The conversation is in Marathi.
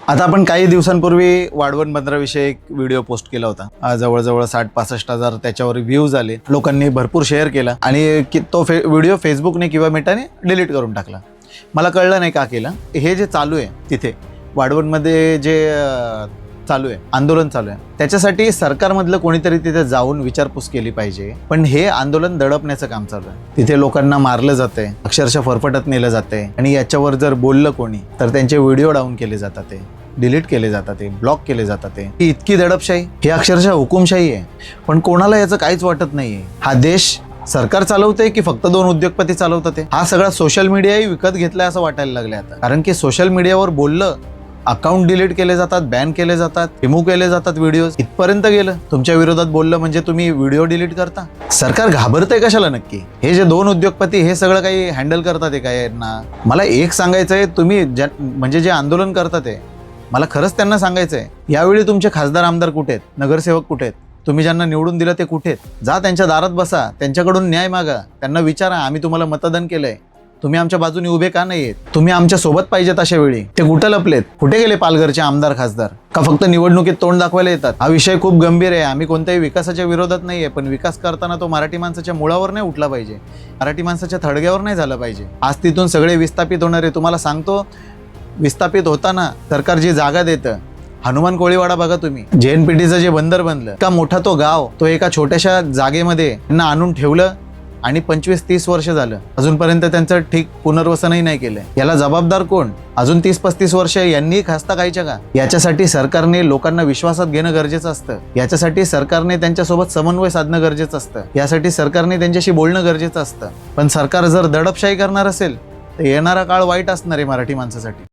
आता आपण काही दिवसांपूर्वी वाढवण बंदराविषयी एक व्हिडिओ पोस्ट केला होता. जवळजवळ 60-65 हजार त्याच्यावर व्ह्यूज आले. लोकांनी भरपूर शेअर केला आणि तो व्हिडिओ फेसबुकने किंवा मेटाने डिलीट करून टाकला. मला कळलं नाही का केलं. हे जे चालू आहे तिथे वाढवणमध्ये जे चालू आहे आंदोलन चालू आहे त्याच्यासाठी सरकारमधलं कोणीतरी तिथे जाऊन विचारपूस केली पाहिजे. पण हे आंदोलन दडपण्याचं काम चालू आहे. तिथे लोकांना मारलं जातंय, अक्षरशः फरफटत नेलं जातंय आणि याच्यावर जर बोललं कोणी तर त्यांचे व्हिडिओ डाऊन केले जातात, ते डिलीट केले जातात, ते ब्लॉक केले जातात. ही इतकी दडपशाही, ही अक्षरशः हुकुमशाही आहे. पण कोणाला याचं काहीच वाटत नाहीये. हा देश सरकार चालवतंय की फक्त 2 उद्योगपती चालवतात? हा सगळा सोशल मीडियाही विकत घेतलाय असं वाटायला लागले आता. कारण की सोशल मीडियावर बोललं अकाउंट डिलीट केले जातात, बॅन केले जातात, रिमूव्ह केले जातात व्हिडिओज. इथपर्यंत गेलं. तुमच्या विरोधात बोललं म्हणजे तुम्ही व्हिडिओ डिलीट करता. सरकार घाबरतंय कशाला नक्की? हे जे 2 उद्योगपती हे सगळं काही हँडल करतात आहे काय यांना? मला एक सांगायचंय, तुम्ही म्हणजे जे आंदोलन करतात आहे मला खरंच त्यांना सांगायचंय, यावेळी तुमचे खासदार आमदार कुठे आहेत? नगरसेवक कुठे आहेत? तुम्ही ज्यांना निवडून दिलं ते कुठे आहेत? जा त्यांच्या दारात बसा, त्यांच्याकडून न्याय मागा, त्यांना विचारा आम्ही तुम्हाला मतदान केलंय, तुम्ही आमच्या बाजूने उभे का नाहीयेत? तुम्ही आमच्या सोबत पाहिजेत. अशा वेळी ते कुठे लपलेत? कुठे गेले पालघरचे आमदार खासदार? का फक्त निवडणुकीत तोंड दाखवायला येतात? हा विषय खूप गंभीर आहे. आम्ही कोणत्याही विकासाच्या विरोधात नाहीये, पण विकास करताना तो मराठी माणसाच्या मुळावर नाही उठला पाहिजे, मराठी माणसाच्या थडग्यावर नाही झालं पाहिजे. आज तिथून सगळे विस्थापित होणार आहे. तुम्हाला सांगतो, विस्थापित होताना सरकार जी जागा देतं, हनुमान कोळीवाडा बघा तुम्ही, JNPTचं जे बंदर बनलं, का मोठा तो गाव, तो एका छोट्याशा जागेमध्ये त्यांना आणून ठेवलं आणि 25-30 वर्ष झालं अजूनपर्यंत त्यांचं ठीक पुनर्वसनही नाही केलंय. याला जबाबदार कोण? अजून 30-35 वर्ष यांनी खास्ता खायच्या का? याच्यासाठी सरकारने लोकांना विश्वासात घेणं गरजेचं असतं. याच्यासाठी सरकारने त्यांच्यासोबत समन्वय साधणं गरजेचं असतं. यासाठी सरकारने त्यांच्याशी बोलणं गरजेचं असतं. पण सरकार जर दडपशाही करणार असेल तर येणारा काळ वाईट असणार आहे मराठी माणसासाठी.